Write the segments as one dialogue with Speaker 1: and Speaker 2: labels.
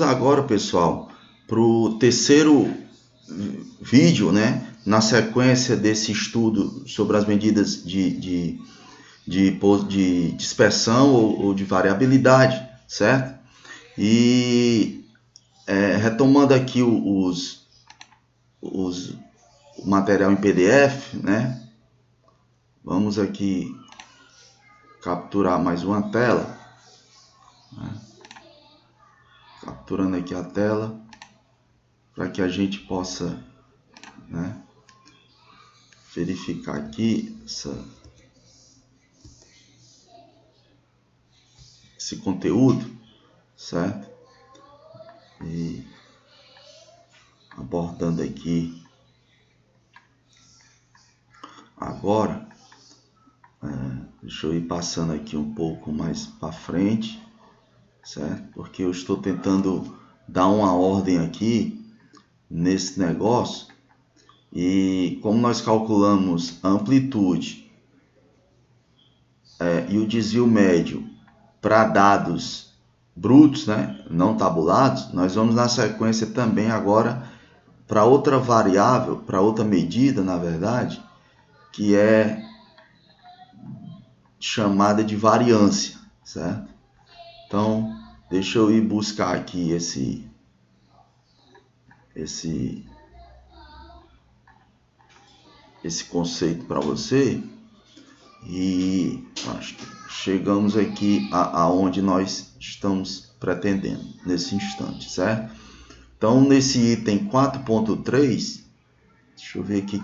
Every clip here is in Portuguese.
Speaker 1: Agora, pessoal, para o terceiro vídeo, né, na sequência desse estudo sobre as medidas de dispersão ou de variabilidade, certo? E retomando aqui o material em PDF, né? Vamos aqui capturar mais uma tela, né? Capturando aqui a tela para que a gente possa, né, verificar aqui esse conteúdo, certo? E abordando aqui agora, deixa eu ir passando aqui um pouco mais para frente, certo? Porque eu estou tentando dar uma ordem aqui nesse negócio. E como nós calculamos a amplitude e o desvio médio para dados brutos, né, não tabulados, nós vamos na sequência também agora para outra variável, para outra medida, na verdade, que é chamada de variância, certo? Então, deixa eu ir buscar aqui esse conceito para você e acho que chegamos aqui aonde nós estamos pretendendo nesse instante, certo? Então, nesse item 4.3, deixa eu ver aqui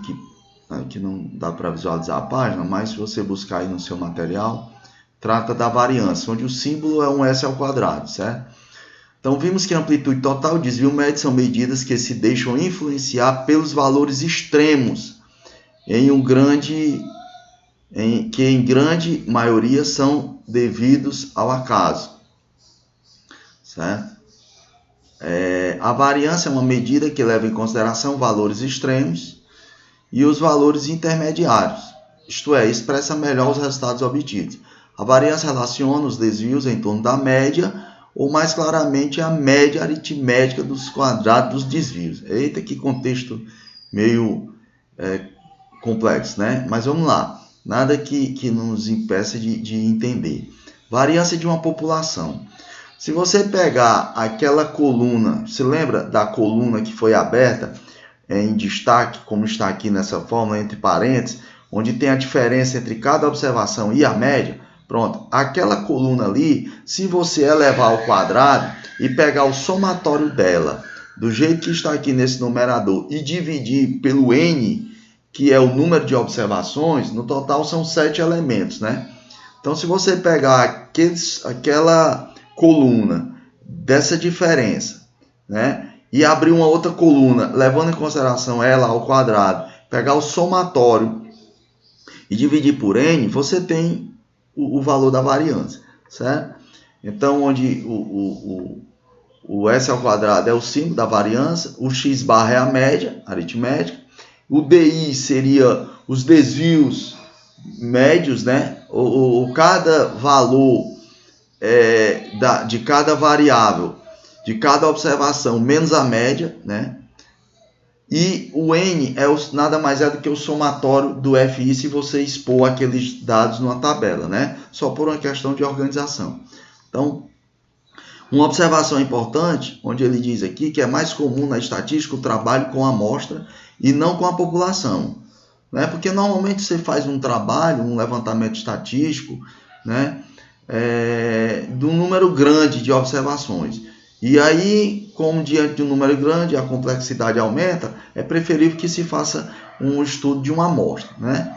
Speaker 1: que não dá para visualizar a página, mas se você buscar aí no seu material, trata da variância, onde o símbolo é um S ao quadrado, certo? Então, vimos que a amplitude total e desvio médio são medidas que se deixam influenciar pelos valores extremos, que em grande maioria são devidos ao acaso, certo? A variância é uma medida que leva em consideração valores extremos e os valores intermediários, isto é, expressa melhor os resultados obtidos. A variância relaciona os desvios em torno da média, ou mais claramente a média aritmética dos quadrados dos desvios. Eita, que contexto meio complexo, né? Mas vamos lá, nada que nos impeça de entender. Variância de uma população. Se você pegar aquela coluna, se lembra da coluna que foi aberta em destaque, como está aqui nessa fórmula, entre parênteses, onde tem a diferença entre cada observação e a média? Pronto, aquela coluna ali, se você elevar ao quadrado e pegar o somatório dela, do jeito que está aqui nesse numerador, e dividir pelo n, que é o número de observações, no total são 7 elementos, né? Então, se você pegar aquela coluna dessa diferença, né, e abrir uma outra coluna, levando em consideração ela ao quadrado, pegar o somatório e dividir por n, você tem o valor da variância, certo? Então, onde o S ao quadrado é o símbolo da variância, o x barra é a média aritmética, o DI seria os desvios médios, né? Cada valor de cada variável, de cada observação, menos a média, né? E o N nada mais é do que o somatório do FI se você expor aqueles dados numa tabela, né? Só por uma questão de organização. Então, uma observação importante, onde ele diz aqui que é mais comum na estatística o trabalho com a amostra e não com a população, né? Porque normalmente você faz um trabalho, um levantamento estatístico, né, de um número grande de observações. E aí, como diante de um número grande, a complexidade aumenta, é preferível que se faça um estudo de uma amostra, né,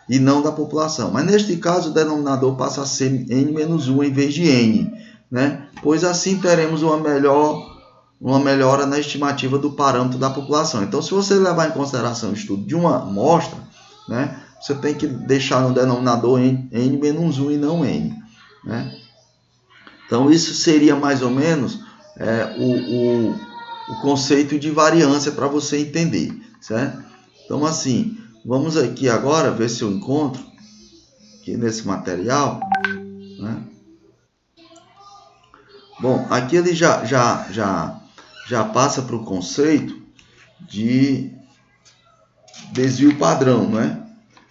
Speaker 1: e não da população. Mas neste caso, o denominador passa a ser n-1 em vez de n, né, pois assim teremos uma melhora na estimativa do parâmetro da população. Então, se você levar em consideração o estudo de uma amostra, né, você tem que deixar no denominador n-1 e não n, né? Então, isso seria mais ou menos o conceito de variância para você entender, certo? Então, assim, vamos aqui agora ver se eu encontro aqui nesse material, né, Bom, aqui ele já passa para o conceito de desvio padrão, não é?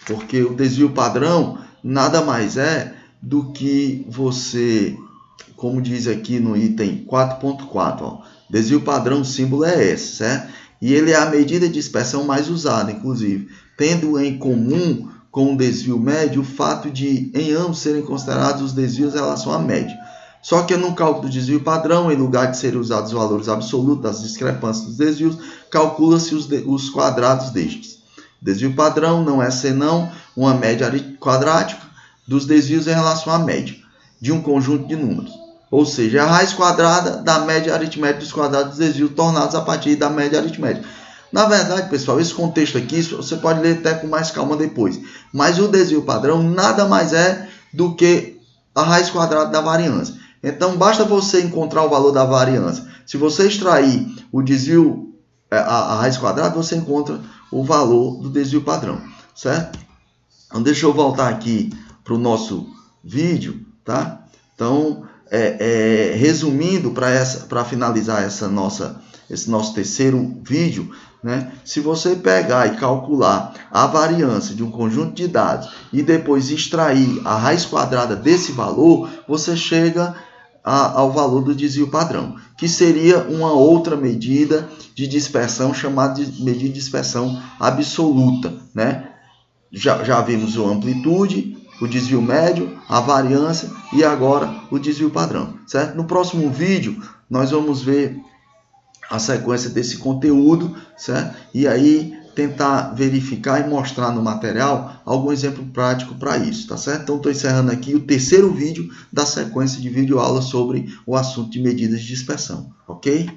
Speaker 1: Porque o desvio padrão nada mais é do que você, como diz aqui no item 4.4, desvio padrão, o símbolo é esse, certo? E ele é a medida de dispersão mais usada, inclusive, tendo em comum com o desvio médio o fato de em ambos serem considerados os desvios em relação à média. Só que no cálculo do desvio padrão, em lugar de serem usados os valores absolutos das discrepâncias dos desvios, calcula-se os quadrados destes. Desvio padrão não é senão uma média quadrática dos desvios em relação à média de um conjunto de números. Ou seja, a raiz quadrada da média aritmética dos quadrados dos desvios tornados a partir da média aritmética. Na verdade, pessoal, esse contexto aqui você pode ler até com mais calma depois. Mas o desvio padrão nada mais é do que a raiz quadrada da variância. Então, basta você encontrar o valor da variância. Se você extrair o desvio, a raiz quadrada, você encontra o valor do desvio padrão, certo? Então, deixa eu voltar aqui para o nosso vídeo, tá? Então, resumindo, para finalizar esse nosso terceiro vídeo, né? Se você pegar e calcular a variância de um conjunto de dados e depois extrair a raiz quadrada desse valor, você chega ao valor do desvio padrão, que seria uma outra medida de dispersão chamada de medida de dispersão absoluta, né? Já vimos a amplitude, o desvio médio, a variância e agora o desvio padrão, certo? No próximo vídeo nós vamos ver a sequência desse conteúdo, certo? E aí tentar verificar e mostrar no material algum exemplo prático para isso, tá certo? Então estou encerrando aqui o terceiro vídeo da sequência de videoaulas sobre o assunto de medidas de dispersão, ok?